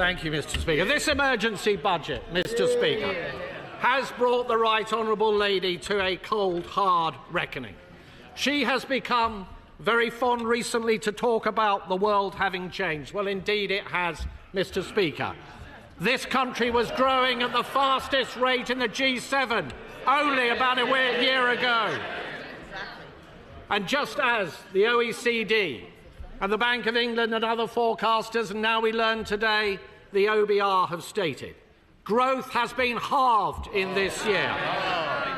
Thank you, Mr. Speaker. This emergency budget, Mr. Speaker, has brought the Right Honourable Lady to a cold, hard reckoning. She has become very fond recently to talk about the world having changed. Well, indeed it has, Mr. Speaker. This country was growing at the fastest rate in the G7 only about a year ago. And just as the OECD and the Bank of England and other forecasters, and now we learn today the OBR have stated, growth has been halved in this year,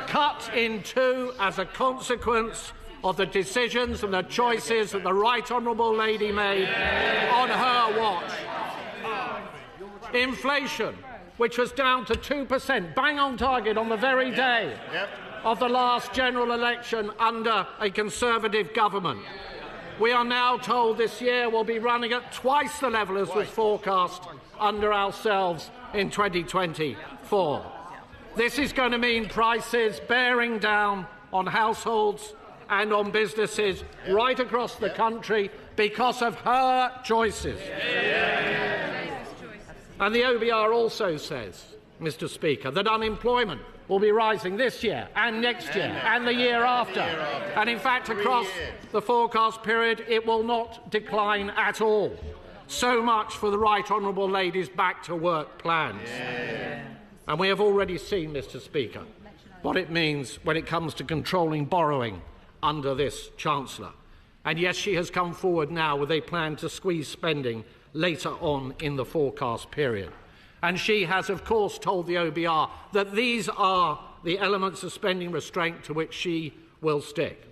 cut in two as a consequence of the decisions and the choices that the Right Honourable Lady made on her watch. Inflation, which was down to 2%, bang on target on the very day of the last general election under a Conservative government. We are now told this year will be running at twice the level as was forecast under ourselves in 2024. This is going to mean prices bearing down on households and on businesses right across the country because of her choices. And the OBR also says, Mr. Speaker, that unemployment will be rising this year and next year and the year after. And in fact, across the forecast period, it will not decline at all. So much for the Right Honourable Lady's back-to-work plans. And we have already seen, Mr. Speaker, what it means when it comes to controlling borrowing under this Chancellor. And yes, she has come forward now with a plan to squeeze spending later on in the forecast period. And she has, of course, told the OBR that these are the elements of spending restraint to which she will stick.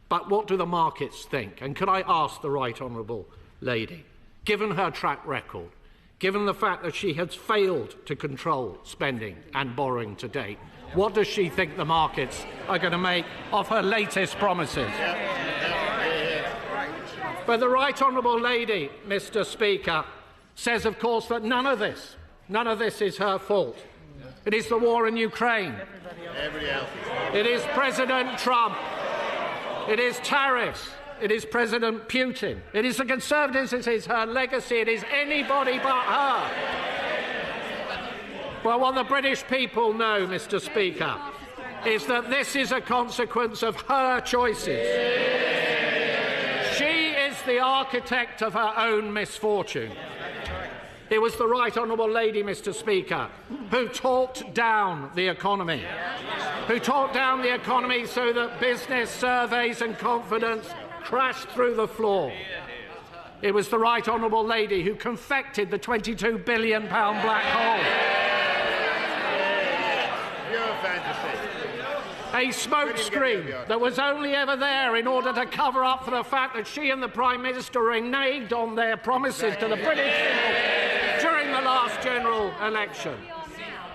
But what do the markets think? And could I ask the Right Honourable Lady, given her track record, given the fact that she has failed to control spending and borrowing to date, what does she think the markets are going to make of her latest promises? But the Right Honourable Lady, Mr. Speaker, says, of course, that none of this is her fault. It is the war in Ukraine. It is President Trump. It is tariffs. It is President Putin. It is the Conservatives. It is her legacy. It is anybody but her. Well, what the British people know, Mr. Speaker, is that this is a consequence of her choices. She is the architect of her own misfortune. It was the Right Honourable Lady, Mr. Speaker, who talked down the economy, so that business surveys and confidence crashed through the floor. It was the Right Honourable Lady who confected the £22 billion black hole. A smokescreen that was only ever there in order to cover up for the fact that she and the Prime Minister reneged on their promises to the British people during the last general election.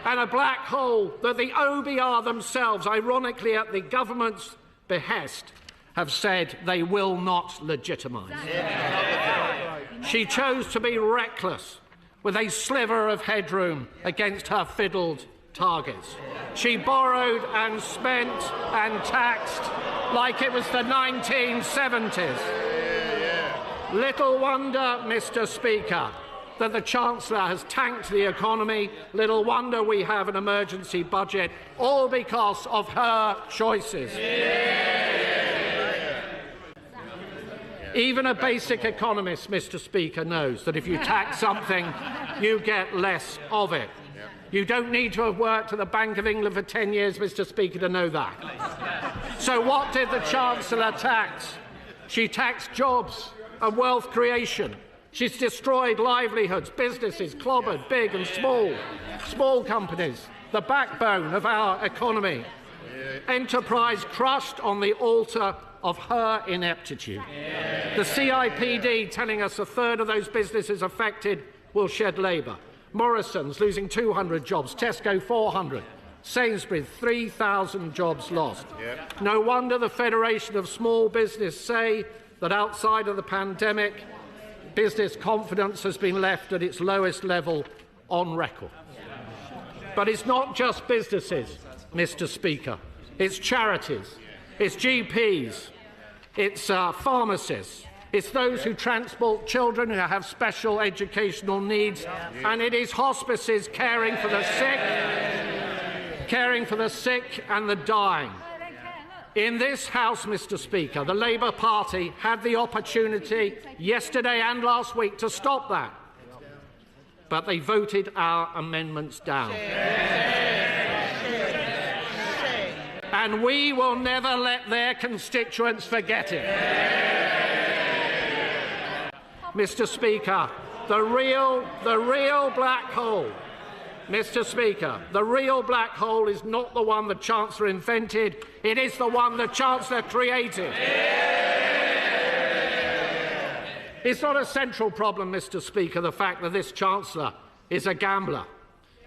And a black hole that the OBR themselves, ironically at the government's behest, have said they will not legitimise. She chose to be reckless with a sliver of headroom against her fiddled targets. She borrowed and spent and taxed like it was the 1970s. Little wonder, Mr. Speaker, that the Chancellor has tanked the economy. Little wonder we have an emergency budget, all because of her choices. Even a basic economist, Mr. Speaker, knows that if you tax something, you get less of it. You don't need to have worked at the Bank of England for 10 years, Mr. Speaker, to know that. So what did the Chancellor tax? She taxed jobs and wealth creation. She's destroyed livelihoods, businesses clobbered, big and small companies, the backbone of our economy. Enterprise crushed on the altar of her ineptitude. The CIPD telling us a third of those businesses affected will shed labour. Morrison's losing 200 jobs, Tesco 400, Sainsbury's 3,000 jobs lost. No wonder the Federation of Small Business say that outside of the pandemic, business confidence has been left at its lowest level on record. But it's not just businesses, Mr. Speaker. It's charities, it's GPs, it's pharmacists, It's those who transport children who have special educational needs, and it is hospices caring for the sick and the dying. In this House, Mr. Speaker, the Labour Party had the opportunity yesterday and last week to stop that, but they voted our amendments down. And we will never let their constituents forget it. Mr. Speaker, the real black hole, Mr. Speaker, the real black hole is not the one the Chancellor invented, it is the one the Chancellor created. It's not a central problem, Mr. Speaker, the fact that this Chancellor is a gambler.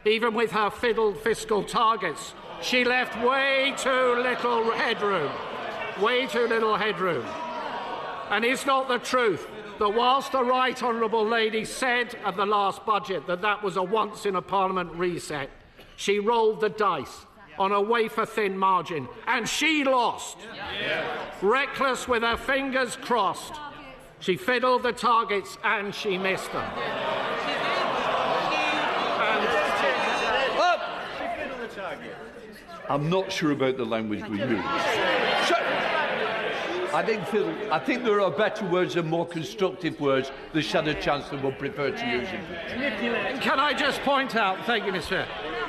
Even with her fiddled fiscal targets, she left way too little headroom. Way too little headroom. And it's not the truth that whilst the Right Honourable Lady said at the last budget that that was a once-in-a-Parliament reset, she rolled the dice on a wafer-thin margin, and she lost. Reckless with her fingers crossed, she fiddled the targets and she missed them. I'm not sure about the language we use. I think there are better words and more constructive words the Shadow Chancellor would prefer to use. Can I just point out, thank you, Mr. Chair,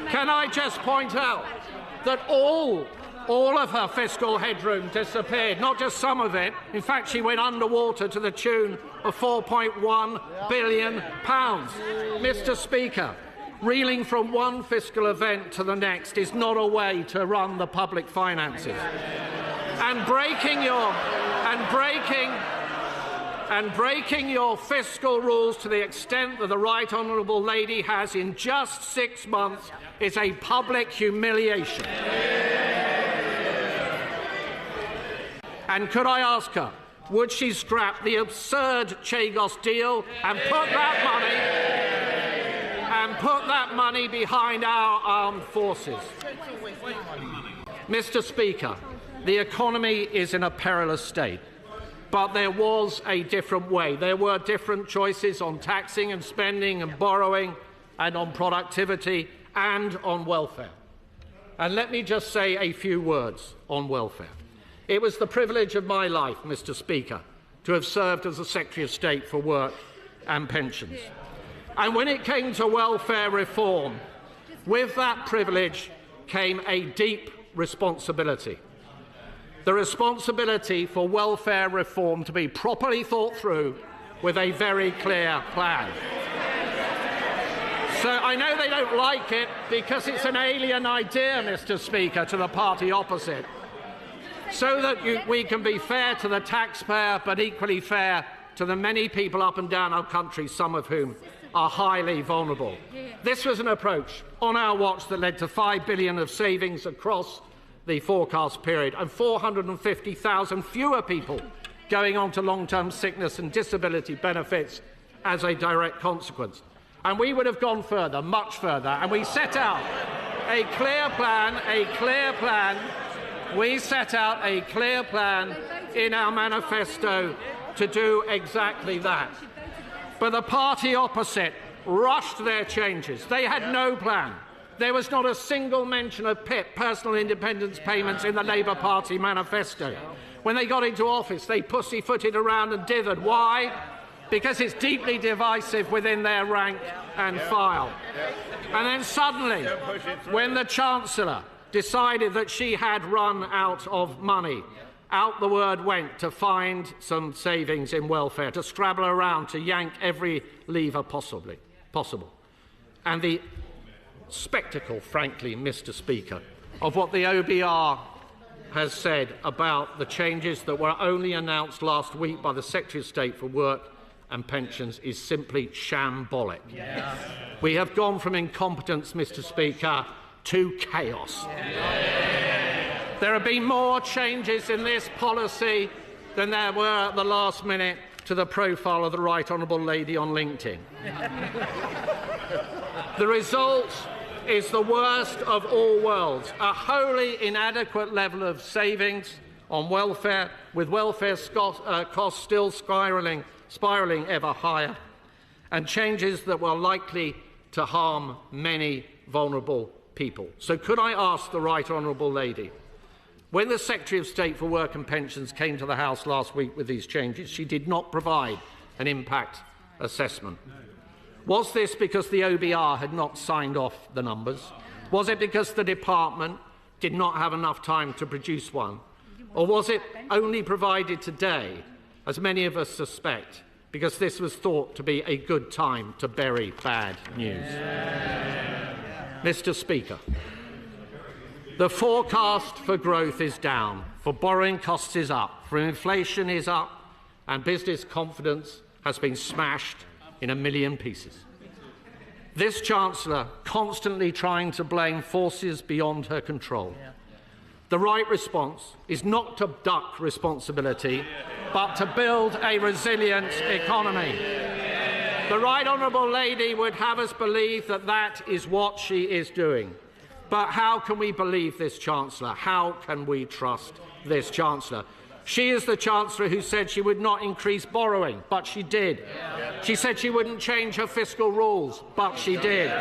can I just point out that all of her fiscal headroom disappeared, not just some of it. In fact, she went underwater to the tune of £4.1 billion. Mr. Speaker, reeling from one fiscal event to the next is not a way to run the public finances. And breaking your fiscal rules to the extent that the Right Honourable Lady has in just 6 months is a public humiliation. And could I ask her, would she scrap the absurd Chagos deal and put that money behind our armed forces? Mr. Speaker, the economy is in a perilous state, but there was a different way. There were different choices on taxing and spending and borrowing and on productivity and on welfare. And let me just say a few words on welfare. It was the privilege of my life, Mr. Speaker, to have served as the Secretary of State for Work and Pensions. And when it came to welfare reform, with that privilege came a deep responsibility. The responsibility for welfare reform to be properly thought through with a very clear plan. So I know they don't like it because it's an alien idea, Mr. Speaker, to the party opposite. So that we can be fair to the taxpayer but equally fair to the many people up and down our country, some of whom are highly vulnerable. This was an approach on our watch that led to £5 billion of savings across the forecast period and 450,000 fewer people going on to long-term sickness and disability benefits as a direct consequence. And we would have gone further, much further, and we set out a clear plan. We set out a clear plan in our manifesto to do exactly that. But the party opposite rushed their changes. They had no plan. There was not a single mention of PIP, personal independence payments, in the Labour Party manifesto. When they got into office, they pussyfooted around and dithered. Why? Because it's deeply divisive within their rank and file. And then suddenly, when the Chancellor decided that she had run out of money, out the word went to find some savings in welfare, to scrabble around, to yank every lever possible. And the spectacle, frankly, Mr. Speaker, of what the OBR has said about the changes that were only announced last week by the Secretary of State for Work and Pensions is simply shambolic. Yeah. We have gone from incompetence, Mr. Speaker, to chaos. Yeah. There have been more changes in this policy than there were at the last minute to the profile of the Right Honourable Lady on LinkedIn. The result is the worst of all worlds, a wholly inadequate level of savings on welfare, with welfare costs still spiralling ever higher, and changes that were likely to harm many vulnerable people. So could I ask the Right Honourable Lady, when the Secretary of State for Work and Pensions came to the House last week with these changes, she did not provide an impact assessment. Was this because the OBR had not signed off the numbers? Was it because the department did not have enough time to produce one? Or was it only provided today, as many of us suspect, because this was thought to be a good time to bury bad news? Mr. Speaker, the forecast for growth is down, for borrowing costs is up, for inflation is up, and business confidence has been smashed in a million pieces. This Chancellor constantly trying to blame forces beyond her control. The right response is not to duck responsibility, but to build a resilient economy. The Right Honourable Lady would have us believe that that is what she is doing. But how can we believe this Chancellor? How can we trust this Chancellor? She is the Chancellor who said she would not increase borrowing, but she did. She said she wouldn't change her fiscal rules, but she did.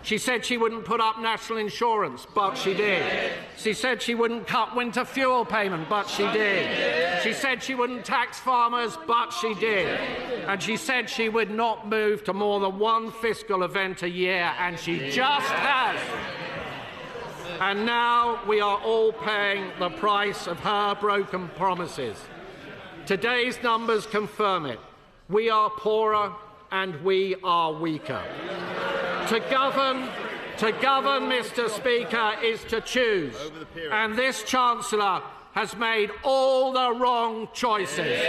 She said she wouldn't put up national insurance, but she did. She said she wouldn't cut winter fuel payment, but she did. She said she wouldn't tax farmers, but she did. And she said she would not move to more than one fiscal event a year, and she just has. And now we are all paying the price of her broken promises. Today's numbers confirm it. We are poorer and we are weaker. To govern, Mr. Speaker, is to choose. And this Chancellor has made all the wrong choices.